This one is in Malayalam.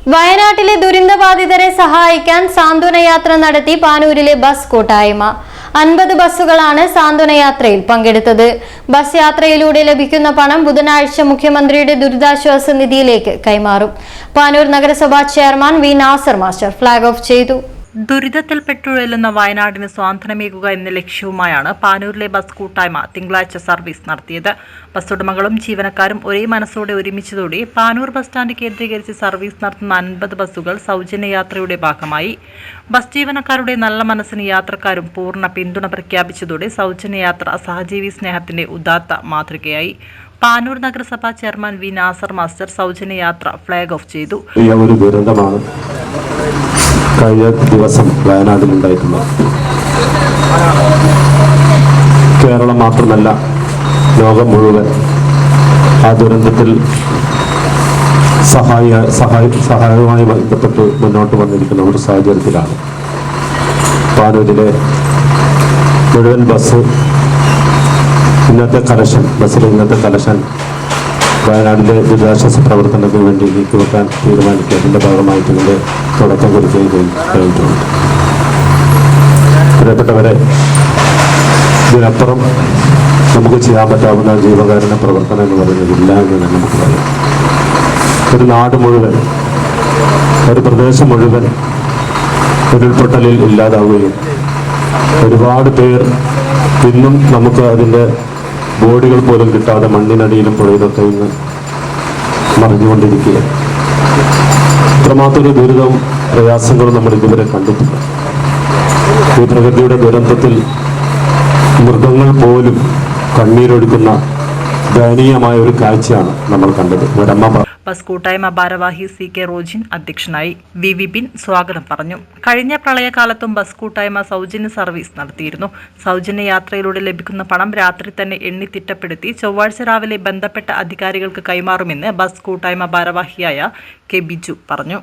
വയനാട്ടിലെ ദുരന്തബാധിതരെ സഹായിക്കാൻ സാന്ത്വനയാത്ര നടത്തി പാനൂരിലെ ബസ് കൂട്ടായ്മ. 50 ബസ്സുകളാണ് സാന്ത്വനയാത്രയിൽ പങ്കെടുത്തത്. ബസ് യാത്രയിലൂടെ ലഭിക്കുന്ന പണം ബുധനാഴ്ച മുഖ്യമന്ത്രിയുടെ ദുരിതാശ്വാസ നിധിയിലേക്ക് കൈമാറും. പാനൂർ നഗരസഭാ chairman V Nasar master flag off ചെയ്തു. ദുരിതത്തിൽപ്പെട്ടുഴലുന്ന വയനാടിന് സ്വാതന്ത്ര്യമേകുക എന്ന ലക്ഷ്യവുമായാണ് പാനൂരിലെ ബസ് കൂട്ടായ്മ തിങ്കളാഴ്ച സർവീസ് നടത്തിയത്. ബസ് ഉടമകളും ജീവനക്കാരും ഒരേ മനസ്സോടെ ഒരുമിച്ചതോടെ പാനൂർ ബസ് സ്റ്റാൻഡ് കേന്ദ്രീകരിച്ച് സർവീസ് നടത്തുന്ന 50 ബസ്സുകൾ സൗജന്യ യാത്രയുടെ ഭാഗമായി. ബസ് ജീവനക്കാരുടെ നല്ല മനസ്സിന് യാത്രക്കാരും പൂർണ്ണ പിന്തുണ പ്രഖ്യാപിച്ചതോടെ സൗജന്യ യാത്ര സഹജീവി സ്നേഹത്തിന്റെ ഉദാത്ത മാതൃകയായി. പാനൂർ നഗരസഭാ ചെയർമാൻ വി നാസർ മാസ്റ്റർ സൗജന്യ യാത്ര ഫ്ളാഗ് ഓഫ് ചെയ്തു. കഴിഞ്ഞ ദിവസം വയനാട്ടിലുണ്ടായിട്ടുള്ള കേരളം മാത്രമല്ല ലോകം മുഴുവൻ ആ ദുരന്തത്തിൽ സഹായവുമായി ബന്ധപ്പെട്ട് മുന്നോട്ട് വന്നിരിക്കുന്ന ഒരു സാഹചര്യത്തിലാണ് പാനൂരിലെ മുഴുവൻ ബസ്സിലെ ഇന്നത്തെ കലശൻ വയനാടിലെ ദുരിതാശ്വാസ പ്രവർത്തനത്തിന് വേണ്ടി നീക്കിവെക്കാൻ തീരുമാനിക്കുക. അതിൻ്റെ ഭാഗമായിട്ട് ഇതിൻ്റെ തുടക്കം കുറിക്കുകയും കഴിഞ്ഞിട്ടുണ്ട്. പ്രിയപ്പെട്ടവരെ, ഇതിനപ്പുറം നമുക്ക് ചെയ്യാൻ പറ്റാവുന്ന ജീവകാരുണ്യ പ്രവർത്തനം എന്ന് പറയുന്നതില്ല എന്ന് തന്നെ നമുക്ക് പറയാം. ഒരു നാട് മുഴുവൻ, ഒരു പ്രദേശം മുഴുവൻ ഉരുൾപൊട്ടലിൽ ഇല്ലാതാവുകയും ഒരുപാട് പേർ ഇന്നും നമുക്ക് അതിൻ്റെ ബോഡികൾ പോലും കിട്ടാതെ മണ്ണിനടിയിലും പുഴയിലൊക്കെ ഇന്ന് മറിഞ്ഞുകൊണ്ടിരിക്കുക. ഇത്രമാത്തൊരു ദുരിതവും പ്രയാസങ്ങളും നമ്മൾ ഇതുവരെ കണ്ടിട്ടില്ല. ഈ പ്രകൃതിയുടെ ദുരന്തത്തിൽ മൃഗങ്ങൾ പോലും കണ്ണീരൊഴുക്കുന്ന ദയനീയമായ ഒരു കാഴ്ചയാണ് നമ്മൾ കണ്ടത്. ബസ് കൂട്ടായ്മ ഭാരവാഹി CK റോജിൻ അധ്യക്ഷനായി. വി വിപിൻ സ്വാഗതം പറഞ്ഞു. കഴിഞ്ഞ പ്രളയകാലത്തും ബസ് കൂട്ടായ്മ സൗജന്യ സർവീസ് നടത്തിയിരുന്നു. സൗജന്യ യാത്രയിലൂടെ ലഭിക്കുന്ന പണം രാത്രി തന്നെ എണ്ണി തിട്ടപ്പെടുത്തി ചൊവ്വാഴ്ച രാവിലെ ബന്ധപ്പെട്ട അധികാരികൾക്ക് കൈമാറുമെന്ന് ബസ് കൂട്ടായ്മ ഭാരവാഹിയായ K ബിജു പറഞ്ഞു.